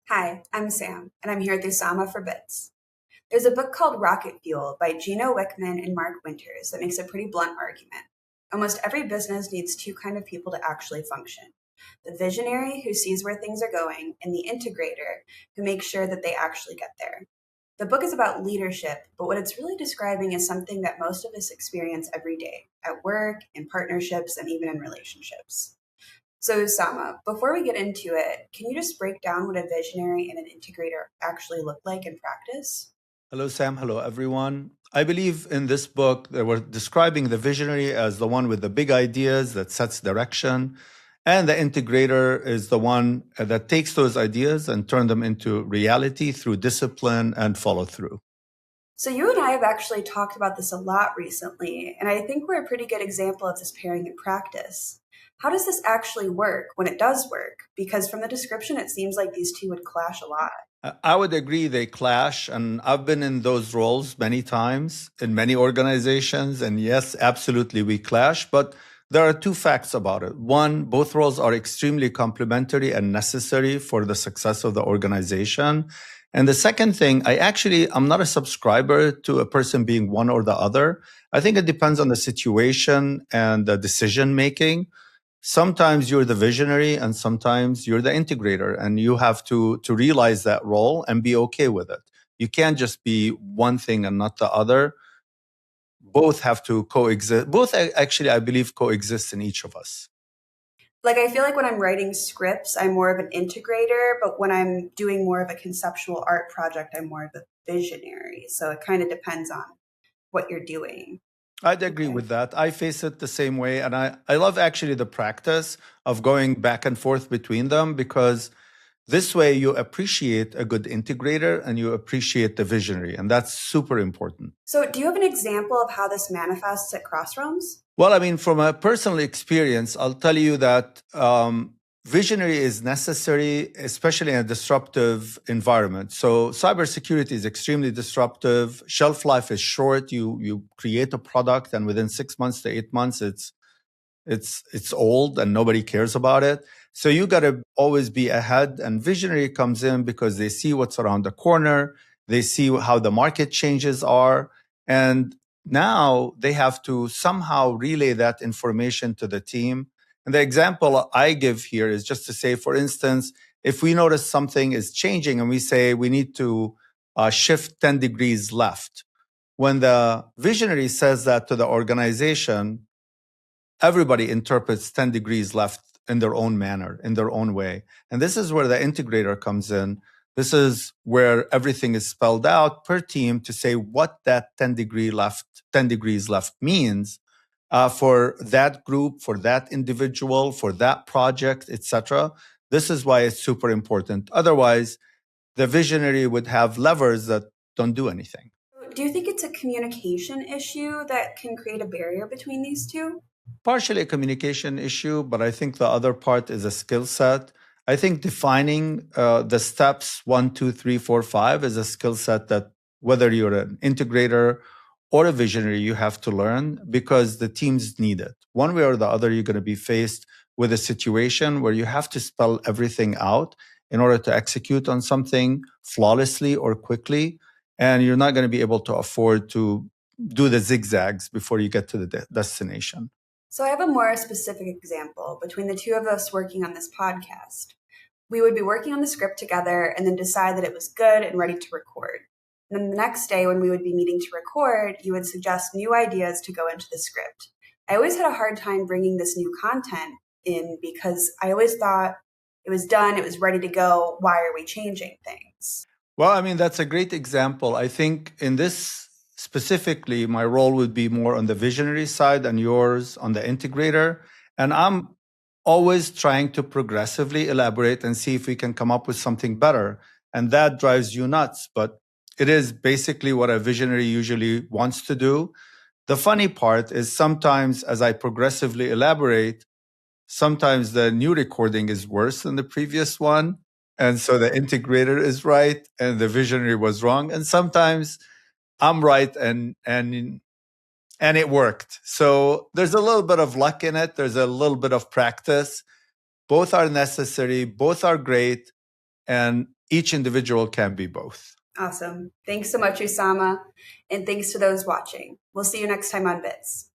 Hi, I'm Sam, and I'm here with Usama for Bits. There's a book called Rocket Fuel by Gino Wickman and Mark Winters that makes a pretty blunt argument. Almost every business needs two kind of people to actually function. The visionary who sees where things are going, and the integrator who makes sure that they actually get there. The book is about leadership, but what it's really describing is something that most of us experience every day, at work, in partnerships, and even in relationships. So, Usama, before we get into it, can you just break down what a visionary and an integrator actually look like in practice? Hello, Sam. Hello, everyone. I believe in this book that we're describing the visionary as the one with the big ideas that sets direction, and the integrator is the one that takes those ideas and turn them into reality through discipline and follow through. So, you and I have actually talked about this a lot recently, and I think we're a pretty good example of this pairing in practice. How does this actually work when it does work? Because from the description, it seems like these two would clash a lot. I would agree they clash, and I've been in those roles many times in many organizations. And yes, absolutely, we clash. But there are two facts about it. One, both roles are extremely complementary and necessary for the success of the organization. And the second thing, I'm not a subscriber to a person being one or the other. I think it depends on the situation and the decision making. Sometimes you're the visionary and sometimes you're the integrator, and you have to realize that role and be okay with it. You can't just be one thing and not the other. Both have to coexist. Both actually, I believe, coexist in each of us. Like, I feel like when I'm writing scripts, I'm more of an integrator, but when I'm doing more of a conceptual art project, I'm more of a visionary. So it kind of depends on what you're doing. I'd agree with that. I face it the same way. And I love actually the practice of going back and forth between them, because this way you appreciate a good integrator and you appreciate the visionary. And that's super important. So, do you have an example of how this manifests at Crossroads? Well, I mean, from a personal experience, I'll tell you that visionary is necessary, especially in a disruptive environment. So cybersecurity is extremely disruptive. Shelf life is short. You create a product, and within 6 months to 8 months, it's old and nobody cares about it. So you got to always be ahead. And visionary comes in because they see what's around the corner. They see how the market changes are, and now they have to somehow relay that information to the team. And the example I give here is just to say, for instance, if we notice something is changing and we say we need to shift 10 degrees left, when the visionary says that to the organization, everybody interprets 10 degrees left in their own manner, in their own way. And this is where the integrator comes in. This is where everything is spelled out per team to say what that 10 degrees left means for that group, for that individual, for that project, etc. This is why it's super important. Otherwise, the visionary would have levers that don't do anything. Do you think it's a communication issue that can create a barrier between these two? Partially a communication issue, but I think the other part is a skill set. I think defining the steps 1, 2, 3, 4, 5 is a skill set that whether you're an integrator or a visionary, you have to learn, because the teams need it. One way or the other, you're going to be faced with a situation where you have to spell everything out in order to execute on something flawlessly or quickly. And you're not going to be able to afford to do the zigzags before you get to the destination. So I have a more specific example between the two of us working on this podcast. We would be working on the script together and then decide that it was good and ready to record. And then the next day when we would be meeting to record, you would suggest new ideas to go into the script. I always had a hard time bringing this new content in because I always thought it was done, it was ready to go. Why are we changing things? Well, I mean, that's a great example. I think in this specifically, my role would be more on the visionary side and yours on the integrator. And I'm always trying to progressively elaborate and see if we can come up with something better. And that drives you nuts. But it is basically what a visionary usually wants to do. The funny part is sometimes as I progressively elaborate, sometimes the new recording is worse than the previous one. And so the integrator is right and the visionary was wrong. And sometimes I'm right and it worked. So there's a little bit of luck in it. There's a little bit of practice. Both are necessary, both are great, and each individual can be both. Awesome. Thanks so much, Usama. And thanks to those watching. We'll see you next time on Bits.